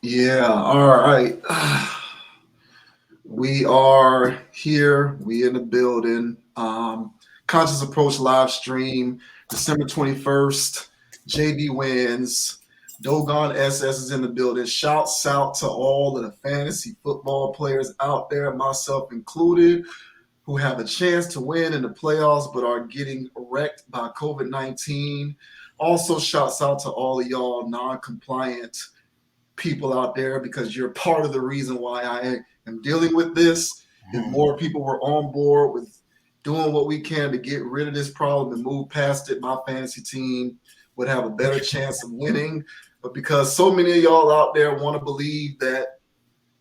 Yeah, all right. We are here. We in the building. Conscious Approach live stream, December 21st. JB wins. Dogon SS is in the building. Shouts out to all of the fantasy football players out there, myself included, who have a chance to win in the playoffs but are getting wrecked by COVID-19. Also, shouts out to all of y'all non-compliant people out there because you're part of the reason why I am dealing with this. If more people were on board with doing what we can to get rid of this problem and move past it, my fantasy team would have a better chance of winning. But because so many of y'all out there want to believe that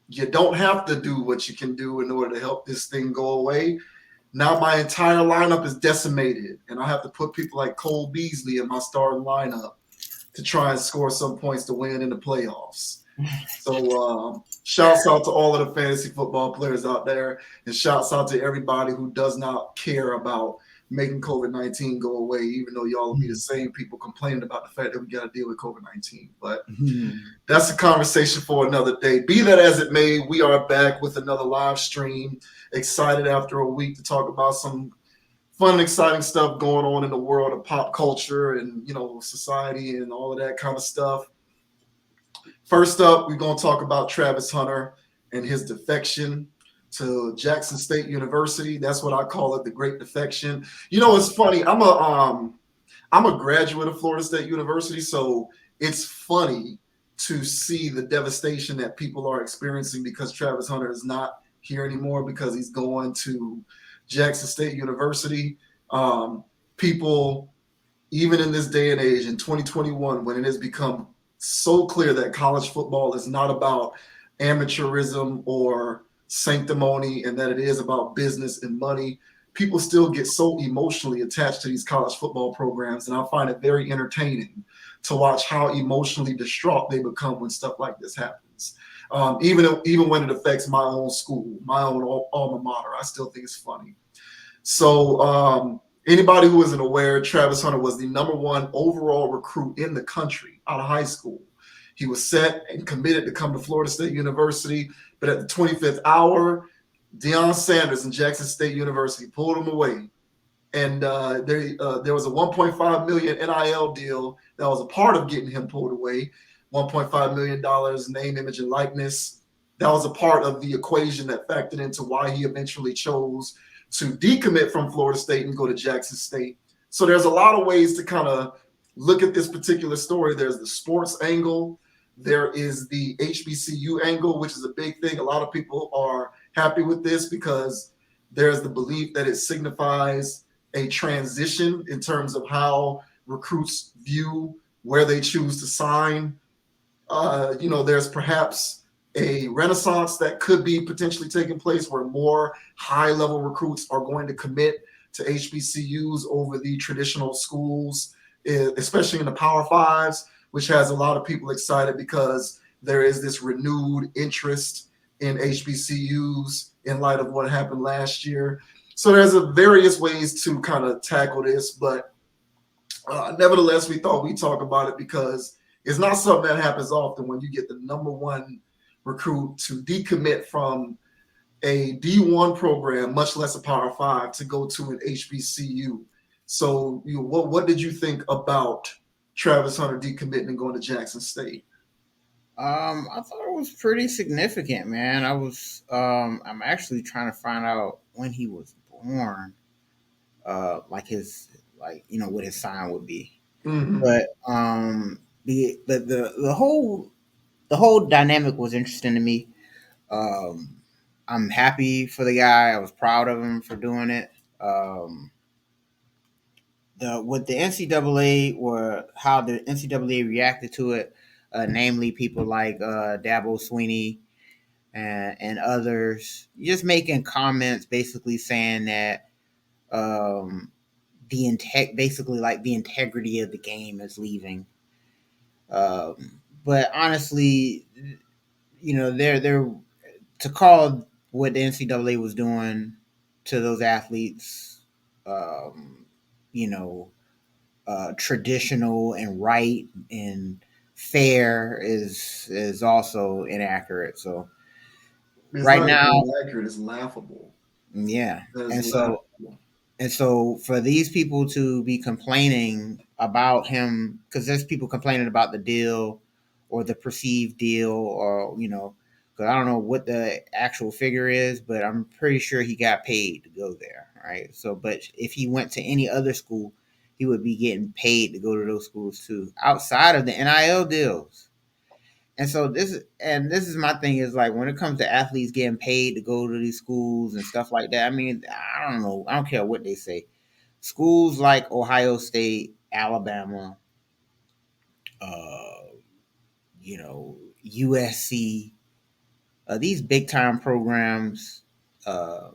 you don't have to do what you can do in order to help this thing go away, now my entire lineup is decimated, and I have to put people like Cole Beasley in my starting lineup to try and score some points to win in the playoffs. So shouts out to all of the fantasy football players out there, and shouts out to everybody who does not care about making COVID-19 go away, even though y'all will be the same people complaining about the fact that we got to deal with COVID-19. But that's a conversation for another day. Be that as it may, we are back with another live stream. Excited after a week to talk about some fun and exciting stuff going on in the world of pop culture and society and all of that kind of stuff. First up, we're going to talk about Travis Hunter and his defection to Jackson State University. That's what I call it, the Great Defection. It's funny. I'm a graduate of Florida State University, so it's funny to see the devastation that people are experiencing because Travis Hunter is not here anymore because he's going to Jackson State University. People, even in this day and age, in 2021, when it has become so clear that college football is not about amateurism or sanctimony and that it is about business and money, people still get so emotionally attached to these college football programs. And I find it very entertaining to watch how emotionally distraught they become when stuff like this happens. Even when it affects my own school, my own alma mater, I still think it's funny. So anybody who isn't aware, Travis Hunter was the #1 overall recruit in the country out of high school. He was set and committed to come to Florida State University, but at the 25th hour, Deion Sanders and Jackson State University pulled him away. And there was a $1.5 million NIL deal that was a part of getting him pulled away. $1.5 million name, image, and likeness. That was a part of the equation that factored into why he eventually chose to decommit from Florida State and go to Jackson State. So there's a lot of ways to kind of look at this particular story. There's the sports angle. There is the HBCU angle, which is a big thing. A lot of people are happy with this because there's the belief that it signifies a transition in terms of how recruits view where they choose to sign. There's perhaps a renaissance that could be potentially taking place where more high-level recruits are going to commit to HBCUs over the traditional schools, especially in the Power Fives, which has a lot of people excited because there is this renewed interest in HBCUs in light of what happened last year. So there's various ways to kind of tackle this, but nevertheless, we thought we'd talk about it because it's not something that happens often when you get the #1 recruit to decommit from a D1 program, much less a Power 5, to go to an HBCU. So what did you think about Travis Hunter decommitting and going to Jackson State? I thought it was pretty significant, man. I'm actually trying to find out when he was born, what his sign would be. Mm-hmm. But the whole dynamic was interesting to me. Um, I'm happy for the guy. I was proud of him for doing it. What the NCAA or how the NCAA reacted to it, namely people like Dabo Sweeney and others, just making comments basically saying that basically like the integrity of the game is leaving. But honestly, they're to call what the NCAA was doing to those athletes, um, you know, traditional and right and fair is also inaccurate. So It's right not now, even inaccurate. It's laughable. yeah, That is and so laughable. And so for these people to be complaining about him, because there's people complaining about the deal or the perceived deal, or, because I don't know what the actual figure is, but I'm pretty sure he got paid to go there, right? So, but if he went to any other school, he would be getting paid to go to those schools too, outside of the NIL deals. And this is my thing is like when it comes to athletes getting paid to go to these schools and stuff like that. I mean, I don't know. I don't care what they say. Schools like Ohio State, Alabama, uh, USC, these big time programs, uh,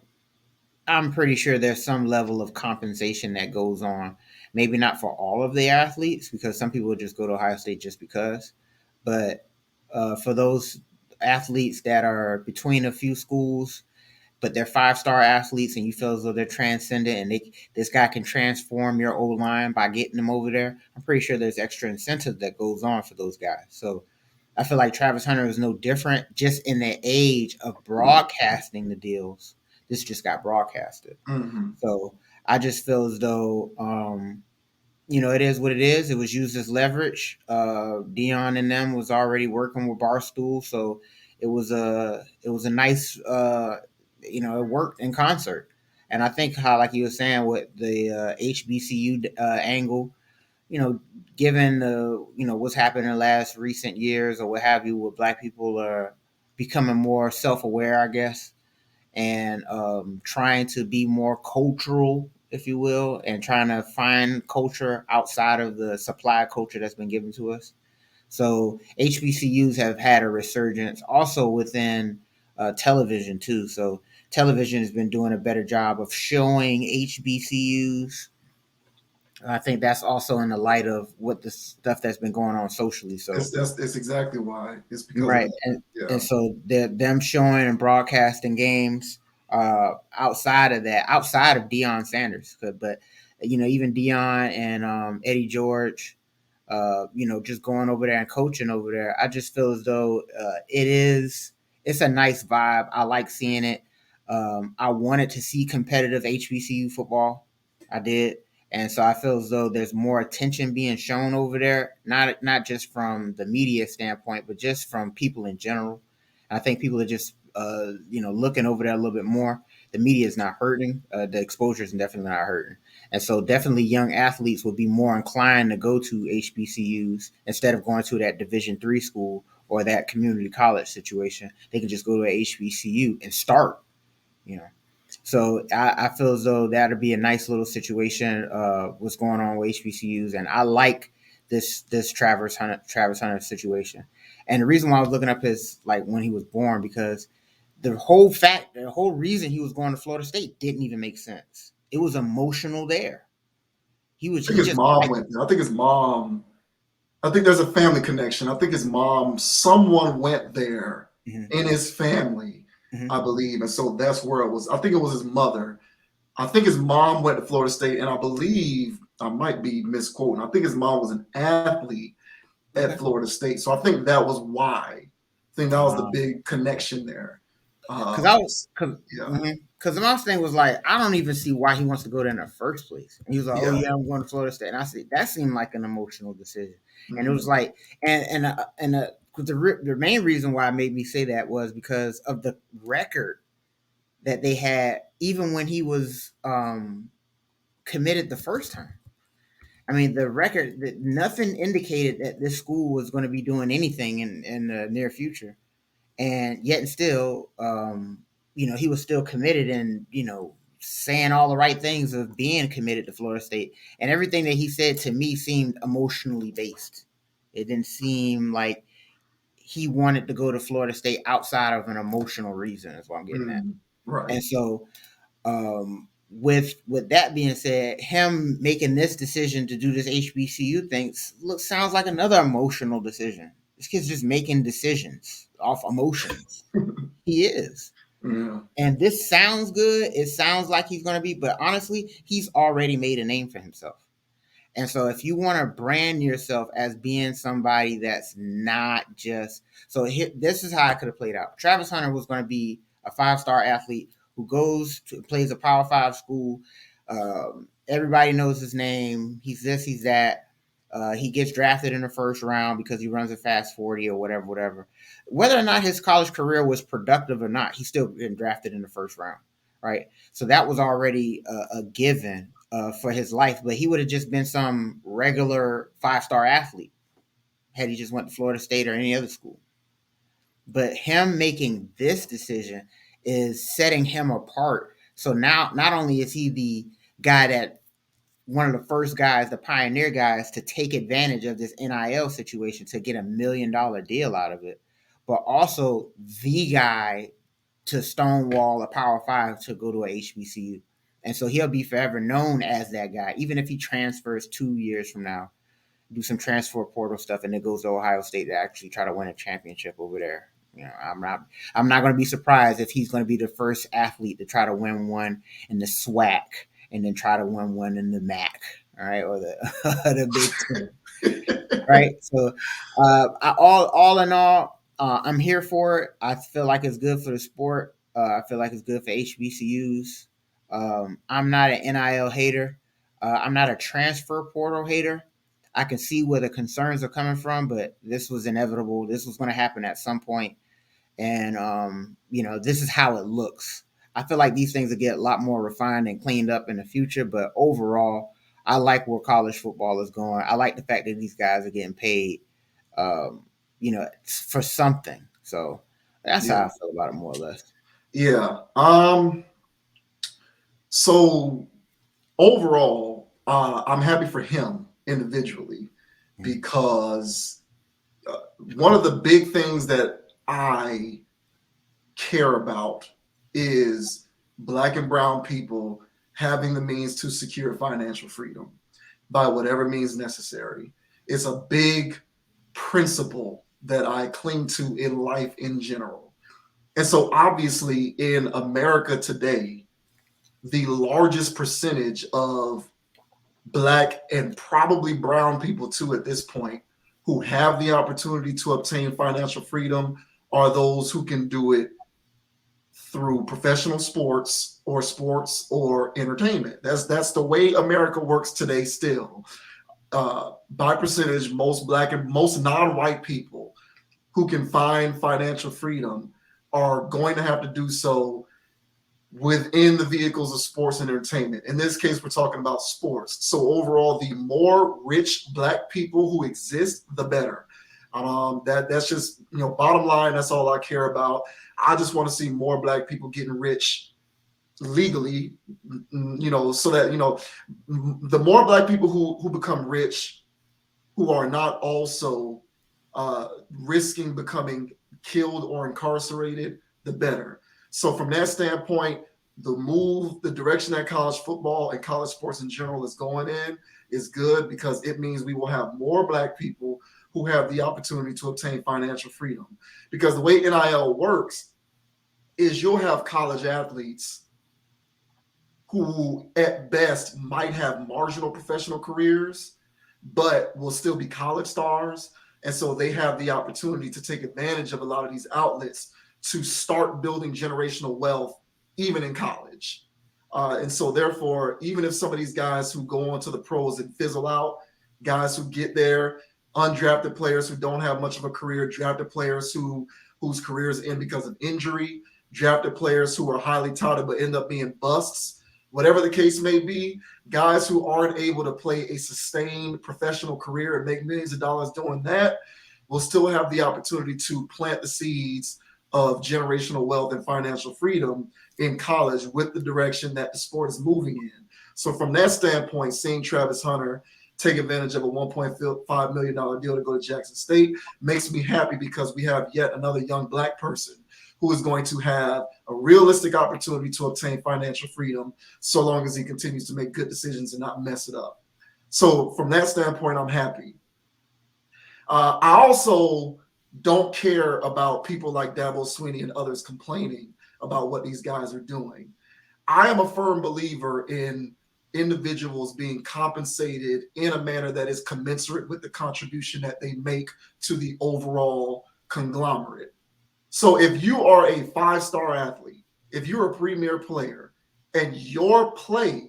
I'm pretty sure there's some level of compensation that goes on. Maybe not for all of the athletes, because some people just go to Ohio State just because, but for those athletes that are between a few schools, but they're 5-star athletes, and you feel as though they're transcendent, and this guy can transform your O line by getting them over there. I'm pretty sure there's extra incentive that goes on for those guys. So I feel like Travis Hunter is no different, just in the age of broadcasting the deals. This just got broadcasted. Hmm. So I just feel as though, it is what it is. It was used as leverage. Deion and them was already working with Barstool, so it was a nice, it worked in concert. And I think how, like you were saying, with the HBCU angle, you know, given the what's happened in the last recent years or what have you, where Black people are becoming more self aware, I guess, and trying to be more cultural, if you will, and trying to find culture outside of the supply culture that's been given to us. So HBCUs have had a resurgence also within television too. So television has been doing a better job of showing HBCUs. I think that's also in the light of what the stuff that's been going on socially. So It's exactly why. It's because of right, that. and Yeah. so them showing and broadcasting games outside of that, outside of Deion Sanders, but even Deion and Eddie George, just going over there and coaching over there. I just feel as though it's a nice vibe. I like seeing it. I wanted to see competitive HBCU football. I did. And so I feel as though there's more attention being shown over there, not just from the media standpoint, but just from people in general. And I think people are just looking over there a little bit more. The media is not hurting. The exposure is definitely not hurting. And so definitely young athletes would be more inclined to go to HBCUs instead of going to that Division 3 school or that community college situation. They can just go to a HBCU and start, you know. So I feel as though that'd be a nice little situation. What's going on with HBCUs, and I like this Travis Hunter situation. And the reason why I was looking up his like when he was born, because the whole reason he was going to Florida State didn't even make sense. It was emotional there. I He think his just mom liked. went there. I think his mom. I think there's a family connection. I think his mom. Someone went there Mhm, in his family, mhm. I believe, and so that's where it was. I think it was his mother. I think his mom went to Florida State, and I believe I might be misquoting. I think his mom was an athlete at Okay. Florida State, so I think that was why. I think that was the Uh, big connection there. Cause I Um, was, cause, yeah, mhm. Cause my thing was like, I don't even see why he wants to go there in the first place. And he was like, "Oh yeah. yeah, I'm going to Florida State." And I said that seemed like an emotional decision. And it was Mhm. like, the main reason why it made me say that was because of the record that they had, even when he was committed the first time. I mean, the record that nothing indicated that this school was going to be doing anything in the near future, and yet and still, he was still committed and saying all the right things of being committed to Florida State, and everything that he said to me seemed emotionally based. It didn't seem like he wanted to go to Florida State outside of an emotional reason. Is what I'm getting at. Mhm. Right. And so, with that being said, him making this decision to do this HBCU thing sounds like another emotional decision. This kid's just making decisions off emotions. He is. Yeah. And this sounds good. It sounds like he's going to be, but honestly, he's already made a name for himself. And so if you want to brand yourself as being somebody that's not just this is how I could have played out. Travis Hunter was going to be a 5-star athlete who plays a Power 5 school. Everybody knows his name. He's this, he's that. He gets drafted in the first round because he runs a fast 40 or whatever. Whether or not his college career was productive or not, he's still been drafted in the first round, right? So that was already a given for his life, but he would have just been some regular 5-star athlete had he just went to Florida State or any other school. But him making this decision is setting him apart. So now, not only is he the guy that one of the first guys, the pioneer guys, to take advantage of this NIL situation to get $1 million deal out of it, but also the guy to stonewall a Power 5 to go to a HBCU. And so he'll be forever known as that guy, even if he transfers 2 years from now, do some transfer portal stuff, and then goes to Ohio State to actually try to win a championship over there. I'm not going to be surprised if he's going to be the first athlete to try to win one in the SWAC and then try to win one in the MAC, all right, or the Big Ten, right? So, all in all, I'm here for it. I feel like it's good for the sport. I feel like it's good for HBCUs. I'm not an NIL hater. I'm not a transfer portal hater. I can see where the concerns are coming from, but this was inevitable. This was going to happen at some point. And, this is how it looks. I feel like these things will get a lot more refined and cleaned up in the future. But overall, I like where college football is going. I like the fact that these guys are getting paid, for something. So that's how I feel about it, more or less. Yeah. So overall, I'm happy for him individually because one of the big things that I care about is Black and brown people having the means to secure financial freedom by whatever means necessary. It's a big principle that I cling to in life in general. And so obviously in America today, the largest percentage of Black and probably brown people too at this point who have the opportunity to obtain financial freedom are those who can do it through professional sports or entertainment. That's the way America works today still. By percentage, most Black and most non-white people who can find financial freedom are going to have to do so within the vehicles of sports and entertainment. In this case, we're talking about sports. So overall, the more rich Black people who exist, the better. That's just, bottom line, that's all I care about. I just want to see more Black people getting rich legally, so that, the more Black people who become rich, who are not also risking becoming killed or incarcerated, the better. So from that standpoint, the direction that college football and college sports in general is going in is good because it means we will have more Black people who have the opportunity to obtain financial freedom. Because the way NIL works is you'll have college athletes who at best might have marginal professional careers, but will still be college stars. And so they have the opportunity to take advantage of a lot of these outlets to start building generational wealth, even in college. And so therefore, even if some of these guys who go on to the pros and fizzle out, guys who get there, undrafted players who don't have much of a career, drafted players whose careers end because of injury, drafted players who are highly touted but end up being busts, whatever the case may be, guys who aren't able to play a sustained professional career and make millions of dollars doing that will still have the opportunity to plant the seeds of generational wealth and financial freedom in college with the direction that the sport is moving in. So from that standpoint, seeing Travis Hunter take advantage of a $1.5 million deal to go to Jackson State makes me happy because we have yet another young Black person who is going to have a realistic opportunity to obtain financial freedom so long as he continues to make good decisions and not mess it up. So from that standpoint, I'm happy. I also don't care about people like Dabo Swinney and others complaining about what these guys are doing. I am a firm believer in individuals being compensated in a manner that is commensurate with the contribution that they make to the overall conglomerate. So if you are a 5-star athlete, if you're a premier player, and your play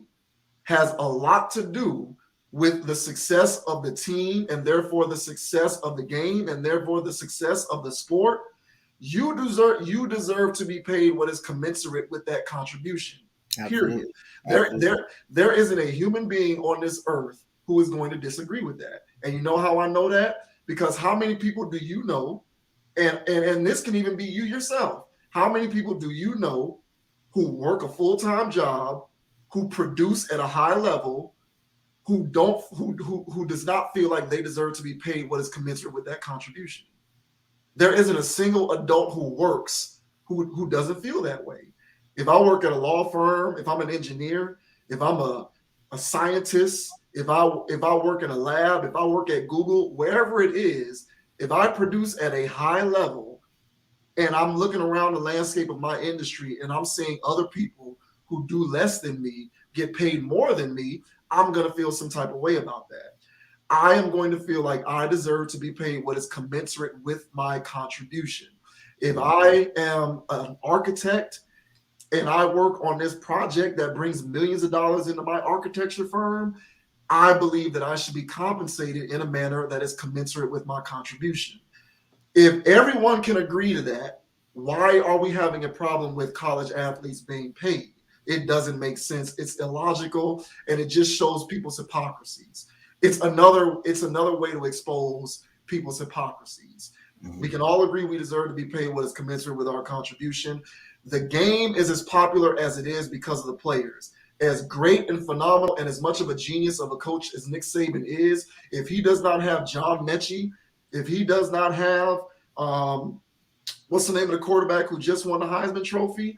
has a lot to do with the success of the team and therefore the success of the game and therefore the success of the sport, you deserve to be paid what is commensurate with that contribution. Period. There isn't a human being on this earth who is going to disagree with that. And you know how I know that? Because how many people do you know? And this can even be you yourself. How many people do you know who work a full-time job, who produce at a high level, who does not feel like they deserve to be paid what is commensurate with that contribution? There isn't a single adult who works who doesn't feel that way. If I work at a law firm, if I'm an engineer, if I'm a scientist, if I work in a lab, if I work at Google, wherever it is, if I produce at a high level and I'm looking around the landscape of my industry and I'm seeing other people who do less than me get paid more than me, I'm going to feel some type of way about that. I am going to feel like I deserve to be paid what is commensurate with my contribution. If I am an architect and I work on this project that brings millions of dollars into my architecture firm, I believe that I should be compensated in a manner that is commensurate with my contribution. If everyone can agree to that, why are we having a problem with college athletes being paid? It doesn't make sense. It's illogical, and it just shows people's hypocrisies. It's another way to expose people's hypocrisies. Mm-hmm. We can all agree we deserve to be paid what is commensurate with our contribution. The game is as popular as it is because of the players. As great and phenomenal and as much of a genius of a coach as Nick Saban is, if he does not have John Mechie, if he does not have what's the name of the quarterback who just won the Heisman Trophy?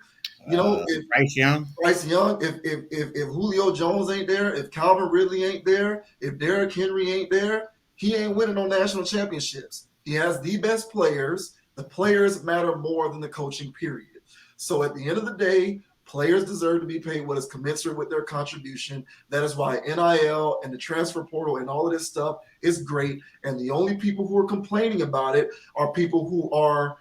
Bryce Young. If Julio Jones ain't there, if Calvin Ridley ain't there, if Derrick Henry ain't there, he ain't winning no national championships. He has the best players. The players matter more than the coaching, period. So at the end of the day, players deserve to be paid what is commensurate with their contribution. That is why NIL and the transfer portal and all of this stuff is great. And the only people who are complaining about it are people who are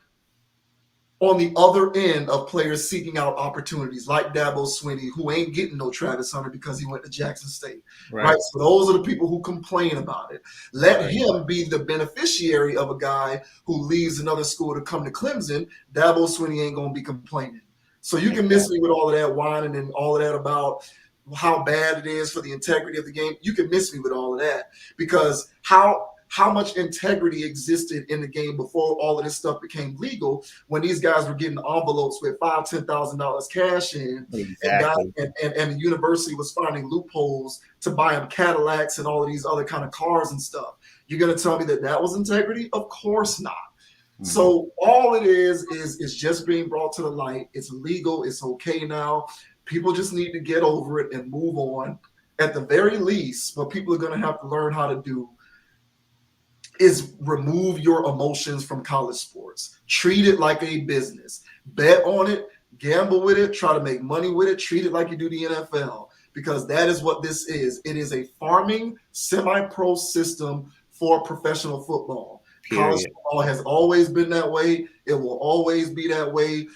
on the other end of players seeking out opportunities, like Dabo Swinney, who ain't getting no Travis Hunter because he went to Jackson State. Right? So those are the people who complain about it. Let him be the beneficiary of a guy who leaves another school to come to Clemson. Dabo Swinney ain't going to be complaining. So you can miss me with all of that whining and all of that about how bad it is for the integrity of the game. You can miss me with all of that, because how much integrity existed in the game before all of this stuff became legal, when these guys were getting envelopes with $5,000-$10,000 cash in, exactly. and the university was finding loopholes to buy them Cadillacs and all of these other kind of cars and stuff. You're going to tell me that was integrity? Of course not. Mm-hmm. So all it is just being brought to the light. It's legal. It's okay now. People just need to get over it and move on. At the very least, what people are going to have to learn how to do is remove your emotions from college sports. Treat it like a business. Bet on it, gamble with it, try to make money with it, treat it like you do the NFL, because that is what this is. It is a farming semi-pro system for professional football. Period. College football has always been that way. It will always be that way.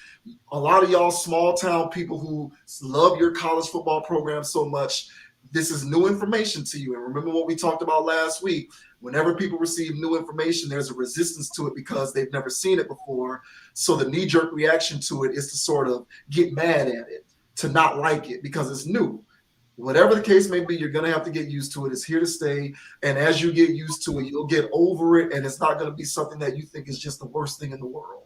A lot of y'all small town people who love your college football program so much, this is new information to you. And remember what we talked about last week. Whenever people receive new information, there's a resistance to it because they've never seen it before. So the knee-jerk reaction to it is to sort of get mad at it, to not like it because it's new. Whatever the case may be, you're going to have to get used to it. It's here to stay. And as you get used to it, you'll get over it. And it's not going to be something that you think is just the worst thing in the world.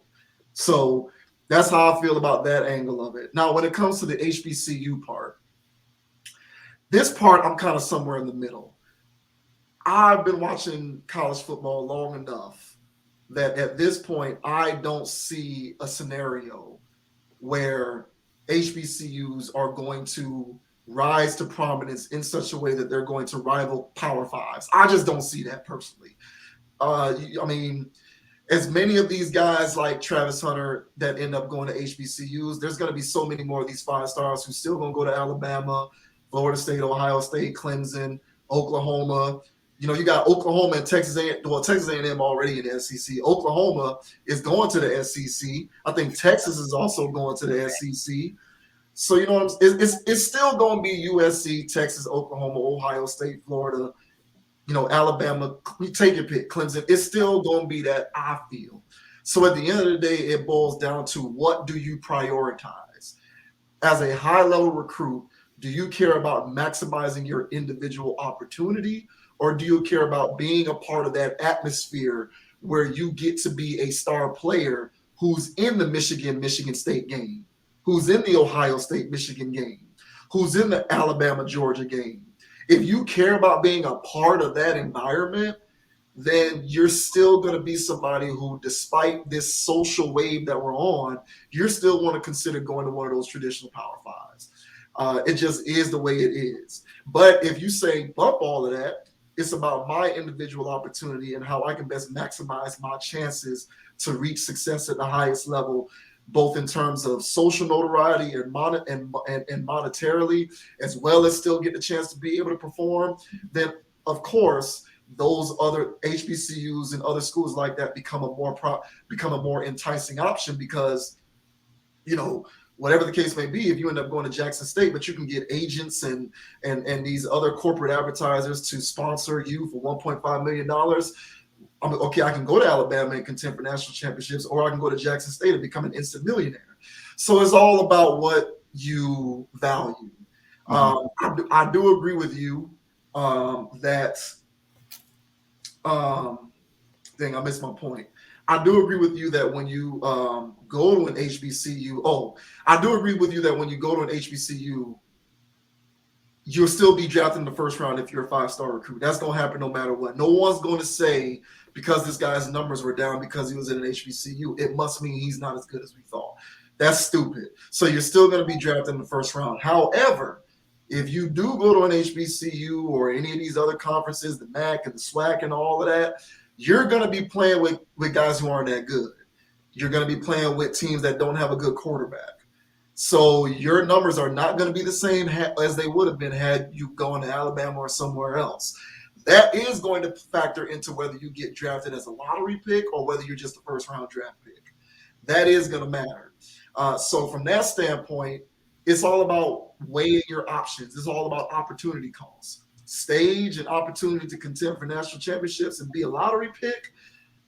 So that's how I feel about that angle of it. Now, when it comes to the HBCU part, this part, I'm kind of somewhere in the middle. I've been watching college football long enough that at this point, I don't see a scenario where HBCUs are going to rise to prominence in such a way that they're going to rival Power Fives. I just don't see that personally. I mean, as many of these guys like Travis Hunter that end up going to HBCUs, there's going to be so many more of these 5 stars who still going to go to Alabama, Florida State, Ohio State, Clemson, Oklahoma. You know, you got Oklahoma and Texas A&M. Well, Texas A&M already in the SEC. Oklahoma is going to the SEC. I think Texas is also going to the SEC. So you know, it's still going to be USC, Texas, Oklahoma, Ohio State, Florida. You know, Alabama. You take your pick. Clemson. It's still going to be that, I feel. So at the end of the day, it boils down to, what do you prioritize? As a high-level recruit, do you care about maximizing your individual opportunity, or do you care about being a part of that atmosphere where you get to be a star player who's in the Michigan State game, who's in the Ohio State Michigan game, who's in the Alabama Georgia game? If you care about being a part of that environment, then you're still going to be somebody who, despite this social wave that we're on, you're still want to consider going to one of those traditional Power Fives. It just is the way it is. But if you say bump all of that, it's about my individual opportunity and how I can best maximize my chances to reach success at the highest level, both in terms of social notoriety and monetarily, as well as still get the chance to be able to perform. Then, of course, those other HBCUs and other schools like that become a more enticing option, because, you know, whatever the case may be, if you end up going to Jackson State, but you can get agents and these other corporate advertisers to sponsor you for $1.5 million. Okay, I can go to Alabama and contend for national championships, or I can go to Jackson State and become an instant millionaire. So it's all about what you value. I do agree with you that. Dang, I missed my point. I do agree with you that when you go to an HBCU, I do agree with you that when you go to an HBCU, you'll still be drafted in the first round if you're a 5-star recruit. That's going to happen no matter what. No one's going to say, because this guy's numbers were down because he was in an HBCU, it must mean he's not as good as we thought. That's stupid. So you're still going to be drafted in the first round. However, if you do go to an HBCU or any of these other conferences, the MAC and the SWAC and all of that, you're going to be playing with guys who aren't that good. You're going to be playing with teams that don't have a good quarterback. So your numbers are not going to be the same as they would have been had you gone to Alabama or somewhere else. That is going to factor into whether you get drafted as a lottery pick or whether you're just a first-round draft pick. That is going to matter. So from that standpoint, it's all about weighing your options. It's all about opportunity costs. Stage and opportunity to contend for national championships and be a lottery pick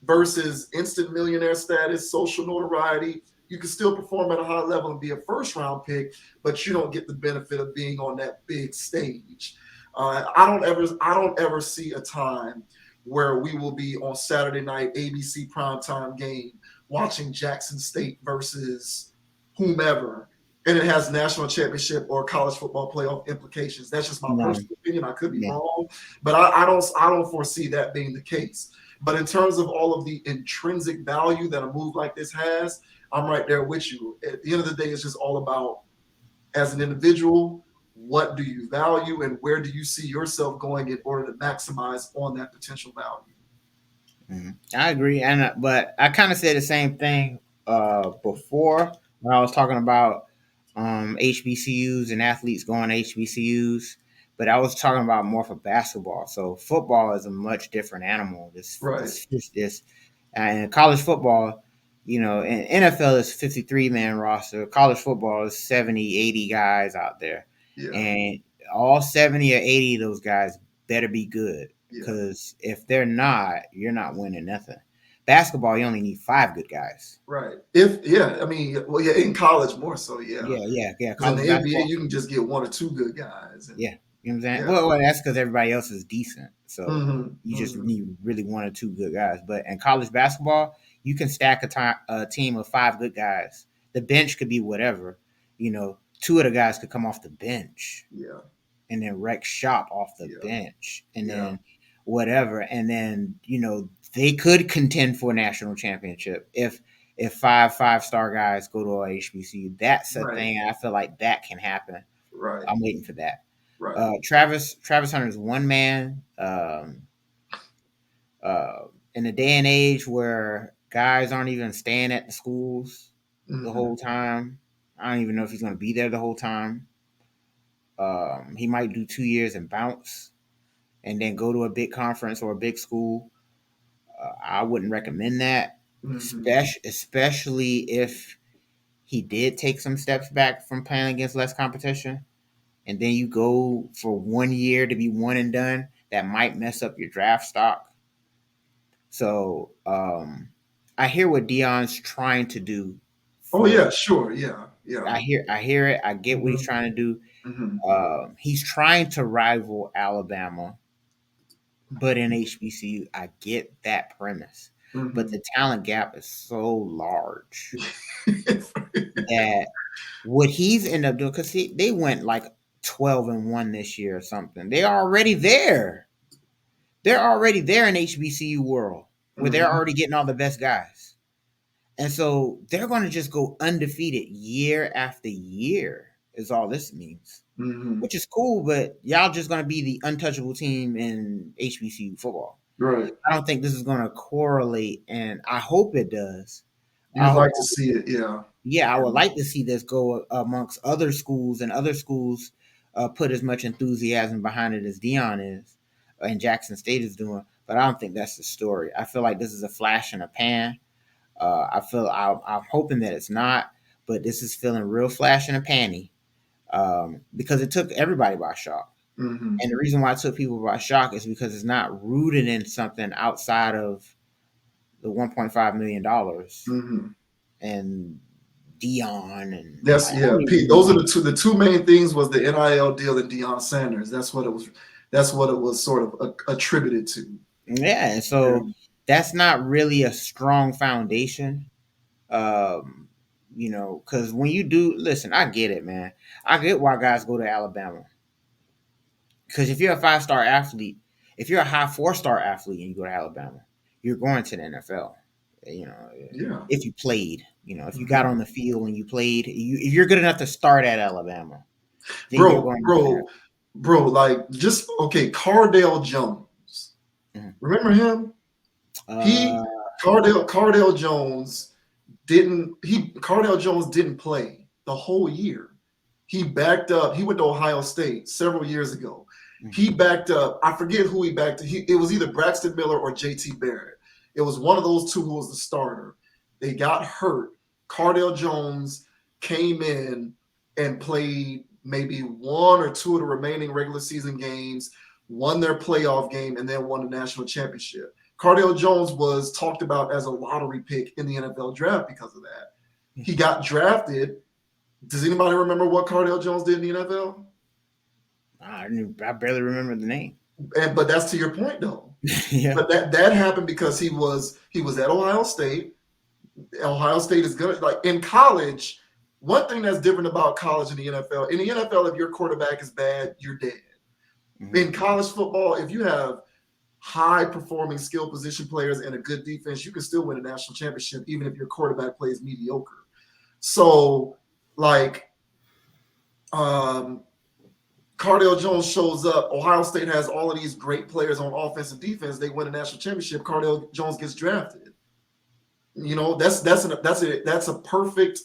versus instant millionaire status, social notoriety. You can still perform at a high level and be a first-round pick, but you don't get the benefit of being on that big stage. I don't ever see a time where we will be on Saturday night ABC primetime game watching Jackson State versus whomever, and it has national championship or college football playoff implications. That's just my personal opinion. I could be wrong, but I don't foresee that being the case. But in terms of all of the intrinsic value that a move like this has, I'm right there with you. At the end of the day, it's just all about, as an individual, what do you value and where do you see yourself going in order to maximize on that potential value. I agree, but I kind of said the same thing before when I was talking about HBCUs and athletes going to HBCUs, but I was talking about more for basketball. So football is a much different animal. And college football, you know, and NFL is 53-man roster. College football is 70, 80 guys out there. Yeah. And all 70 or 80 of those guys better be good, because if they're not, you're not winning nothing. Basketball, you only need 5 good guys. Right. In college more so, yeah. Yeah. In the NBA, you can just get 1 or 2 good guys. You know what I'm saying? Yeah. Well, that's because everybody else is decent. So you just need really 1 or 2 good guys. But in college basketball, you can stack a team of 5 good guys. The bench could be whatever. You know, 2 of the guys could come off the bench. Yeah. And then wreck shop off the bench. And then whatever. And then, you know, they could contend for a national championship if 5 5-star guys go to a HBCU. That's a thing. I feel like that can happen. Right. I'm waiting for that. Right. Travis Hunter is one man. In a day and age where guys aren't even staying at the schools the whole time, I don't even know if he's going to be there the whole time. He might do 2 years and bounce, and then go to a big conference or a big school. I wouldn't recommend that, Mm-hmm. especially if he did take some steps back from playing against less competition, and then you go for 1 year to be one and done. That might mess up your draft stock. So I hear what Deion's trying to do. Oh For yeah, sure, yeah, yeah. I hear it. I get what he's Mm-hmm. trying to do. Mm-hmm. He's trying to rival Alabama, but in HBCU, I get that premise. But Mm-hmm. the talent gap is so large that what he's ended up doing, because they went like 12-1 this year or something. They're already there. They're already there in HBCU world where they're Mm-hmm. already getting all the best guys. And so they're going to just go undefeated year after year, is all this means, Mm-hmm. which is cool. But y'all just going to be the untouchable team in HBCU football. Right. I don't think this is going to correlate, and I hope it does. I You'd hope, like to see it, yeah. yeah, I Yeah. would like to see this go amongst other schools, and other schools put as much enthusiasm behind it as Deion is and Jackson State is doing. But I don't think that's the story. I feel like this is a flash in a pan. I'm hoping that it's not, but this is feeling real flash in a panty, because it took everybody by shock. Mm-hmm. And the reason why it took people by shock is because it's not rooted in something outside of the $1.5 million Mm-hmm. and Dion, and That's I yeah, don't even Pete. really Those are know. the two main things was the NIL deal and Deion Sanders. That's what it was sort of attributed to. Yeah, and Yeah. so that's not really a strong foundation. Um, because when you do listen, I get it, man. I get why guys go to Alabama. Because if you're a 5-star athlete, if you're a high 4-star athlete and you go to Alabama, you're going to the NFL. You know, Yeah. if you played, if you got Mm-hmm. on the field and you played, if you're good enough to start at Alabama, then you're Bro, going to the bro, bro, like just okay, Cardale Jones. NFL. Remember him? Uh, He Cardale Jones didn't play the whole year. He backed up. He went to Ohio State several years ago. He backed up. I forget who he backed. It was either Braxton Miller or JT Barrett. It was one of those two who was the starter. They got hurt. Cardale Jones came in and played maybe one or two of the remaining regular season games, won their playoff game, and then won the national championship. Cardale Jones was talked about as a lottery pick in the NFL draft because of that. He got drafted. Does anybody remember what Cardale Jones did in the NFL? I barely remember the name. But that's to your point, though. Yeah. But that happened because he was at Ohio State. Ohio State is good. Like in college, one thing that's different about college and the NFL. In the NFL, if your quarterback is bad, you're dead. In college football, if you have high performing skill position players and a good defense, you can still win a national championship, even if your quarterback plays mediocre. So, like, um, Cardale Jones shows up. Ohio State has all of these great players on offense and defense. They win a national championship. Cardale Jones gets drafted. That's a perfect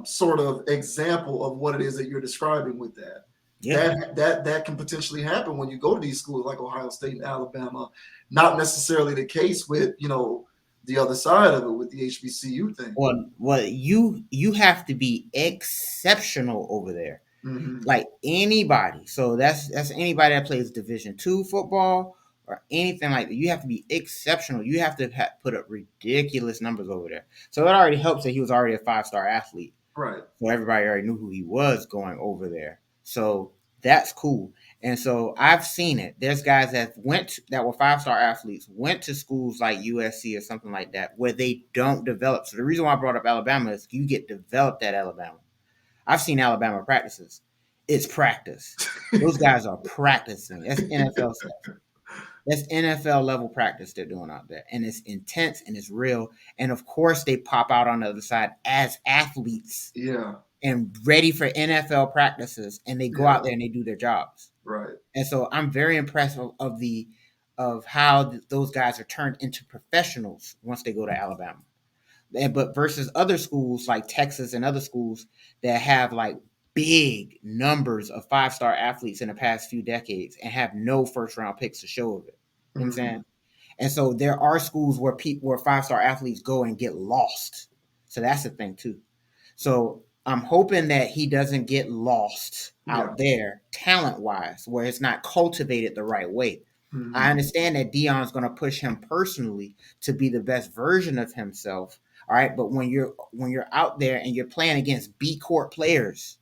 sort of example of what it is that you're describing with that. Yeah. That can potentially happen when you go to these schools like Ohio State and Alabama. Not necessarily the case with the other side of it with the HBCU thing. Well, you have to be exceptional over there, Mm-hmm. like anybody. So that's anybody that plays Division II football or anything like that. You have to be exceptional. You have to put up ridiculous numbers over there. So it already helps that he was already a 5-star athlete. Right. So everybody already knew who he was going over there. So that's cool. And so I've seen it. There's guys that were 5-star athletes, went to schools like USC or something like that, where they don't develop. So the reason why I brought up Alabama is you get developed at Alabama. I've seen Alabama practices. It's practice. Those guys are practicing. That's NFL stuff. That's NFL level practice they're doing out there. And it's intense and it's real. And of course, they pop out on the other side as athletes Yeah. and ready for NFL practices. And they go Yeah. out there and they do their jobs. Right. And so I'm very impressed of how those guys are turned into professionals once they go to Alabama. But versus other schools like Texas and other schools that have like big numbers of 5-star athletes in the past few decades and have no first round picks to show of it. You know what I'm saying? And so there are schools where 5-star athletes go and get lost. So that's the thing too. So I'm hoping that he doesn't get lost out there talent wise, where it's not cultivated the right way. I understand that Deion's going to push him personally to be the best version of himself. All right, but when you're out there and you're playing against B court players,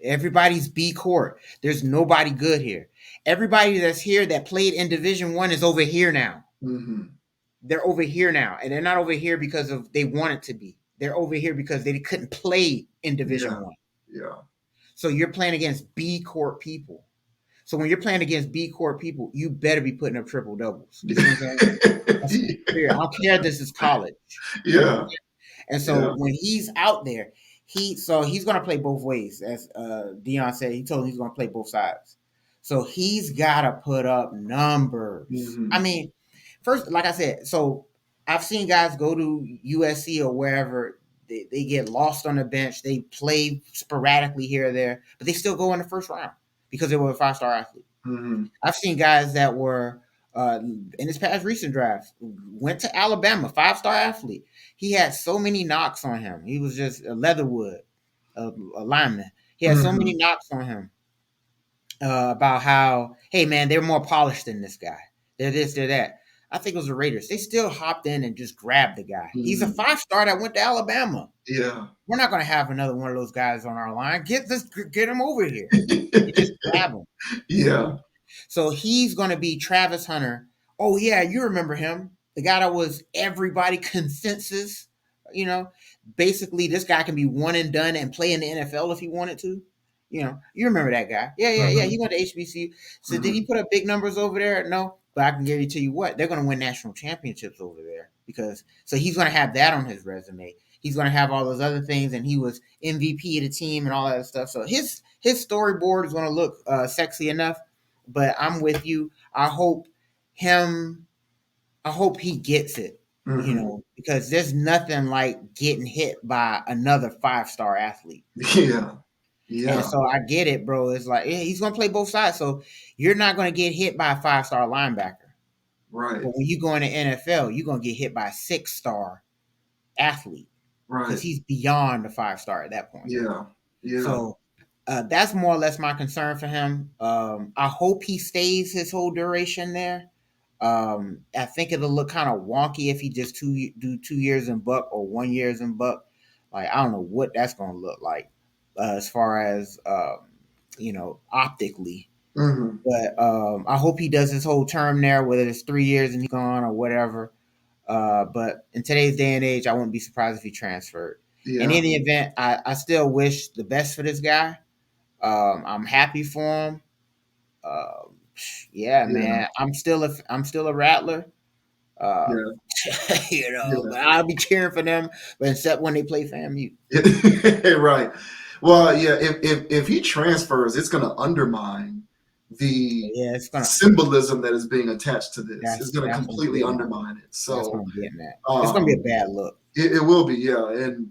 everybody's B court. There's nobody good here. Everybody that's here that played in Division I is over here now. They're over here now, and they're not over here because of they wanted to be. They're over here because they couldn't play in Division I. Yeah. So you're playing against B court people. So when you're playing against B court people, you better be putting up triple doubles. You see what I'm saying? I don't care if this is college. Yeah. And so when he's out there, he's going to play both ways. As Deion said, he told him he's going to play both sides. So he's got to put up numbers. I mean, first, like I said, so I've seen guys go to USC or wherever. They get lost on the bench. They play sporadically here or there, but they still go in the first round because they were a 5-star athlete. I've seen guys that were in this past recent draft went to Alabama, 5-star athlete. He had so many knocks on him. He was just a Leatherwood, a lineman. He had so many knocks on him about how, hey man, they're more polished than this guy. They're this, they're that. I think it was the Raiders. They still hopped in and just grabbed the guy. He's a 5-star that went to Alabama. Yeah. We're not going to have another one of those guys on our line. Get him over here. You just grab him. Yeah. So he's going to be Travis Hunter. Oh, yeah, you remember him. The guy that was everybody consensus. You know, basically this guy can be one and done and play in the NFL if he wanted to. You know, you remember that guy. Yeah. He went to HBCU. So did he put up big numbers over there? No. But I can guarantee you what, they're going to win national championships over there so he's going to have that on his resume. He's going to have all those other things, and he was MVP of the team and all that stuff. So his storyboard is going to look sexy enough. But I'm with you. I hope he gets it. You know, because there's nothing like getting hit by another 5-star athlete. Yeah. Yeah. And so I get it, bro. It's like he's going to play both sides. So you're not going to get hit by a 5-star linebacker. Right. But when you go in the NFL, you're going to get hit by a 6-star athlete. Right. Because he's beyond the 5-star at that point. Yeah. Yeah. So that's more or less my concern for him. I hope he stays his whole duration there. I think it'll look kind of wonky if he just do 2 years in Buck or 1 year in Buck. Like, I don't know what that's going to look like. As far as optically, but I hope he does his whole term there, whether it's 3 years and he's gone or whatever. But in today's day and age, I wouldn't be surprised if he transferred. Yeah. And in the event, I still wish the best for this guy. I'm happy for him. Man, I'm still a Rattler. But I'll be cheering for them, but except when they play FAMU. Right. Well, yeah, if he transfers, it's going to undermine the symbolism that is being attached to this. It's going to completely undermine it. So that's what I'm getting at. It's going to be a bad look. It will be, yeah. And,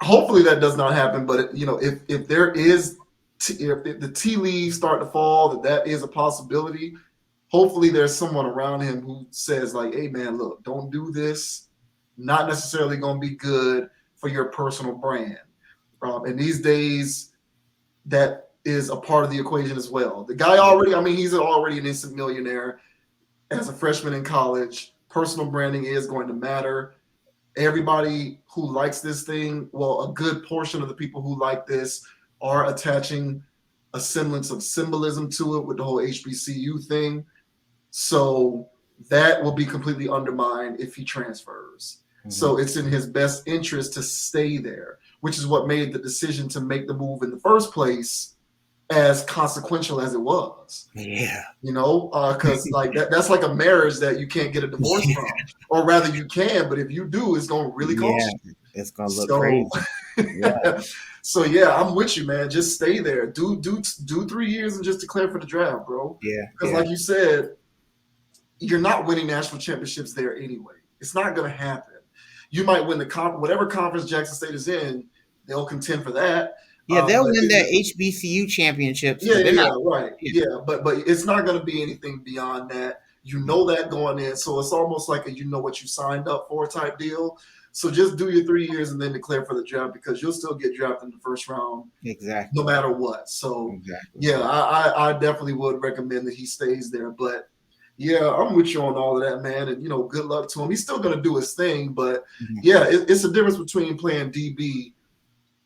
hopefully that does not happen. But, if there is, if the tea leaves start to fall, that is a possibility. Hopefully there's someone around him who says, like, hey, man, look, don't do this. Not necessarily going to be good for your personal brand. And these days, that is a part of the equation as well. The guy he's already an instant millionaire as a freshman in college. Personal branding is going to matter. Everybody who likes this thing, well, a good portion of the people who like this are attaching a semblance of symbolism to it with the whole HBCU thing. So that will be completely undermined if he transfers. So it's in his best interest to stay there, which is what made the decision to make the move in the first place as consequential as it was. Yeah. Because that's like a marriage that you can't get a divorce from. Or rather you can, but if you do, it's going to really cost you. It's going to look crazy. Yeah. So, yeah, I'm with you, man. Just stay there. Do 3 years and just declare for the draft, bro. Yeah. Because like you said, you're not winning national championships there anyway. It's not going to happen. You might win whatever conference Jackson State is in, they'll contend for that. Yeah, they'll But win it's their just HBCU championships, yeah, but they're yeah, not. yeah, right, Yeah, yeah. But it's not going to be anything beyond that. You know that going in, so it's almost like a you know what you signed up for type deal. So just do your 3 years and then declare for the draft because you'll still get drafted in the first round no exactly, matter what. So exactly. yeah, I definitely would recommend that he stays there. But yeah, I'm with you on all of that, man. And good luck to him. He's still gonna do his thing, but Mhm. yeah, it's a difference between playing DB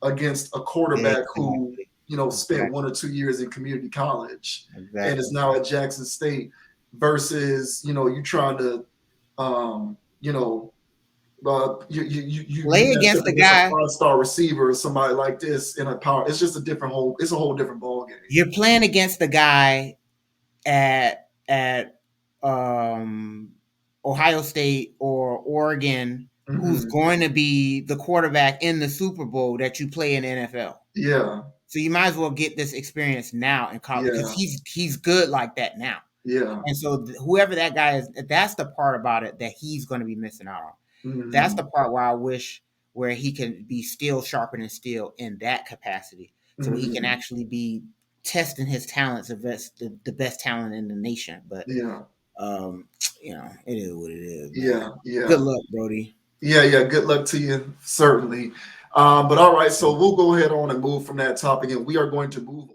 against a quarterback who Exactly, spent exactly, 1 or 2 years in community college and is exactly. now at Jackson State versus you trying to you know you Play match up against the against a guy. 5-star receiver or somebody like this in a power. It's just it's a whole different ball game. You're playing against the guy at um, Ohio State or Oregon, who's Hmm. going to be the quarterback in the Super Bowl that you play in the NFL. Yeah, So you might as well get this experience now in college because yeah, he's good like that now. yeah. And so whoever that guy is, that's the part about it that he's going to be missing out on. That's the Hmm. part where I wish where he can be still sharpening steel in that capacity, so he can Hmm. actually be testing his talents of the best talent in the nation. But Yeah, um, it is what it is, man. yeah, Good yeah. luck, Brody. Yeah, yeah. Good luck to you, certainly. But all right, so we'll go ahead on and move from that topic, and we are going to move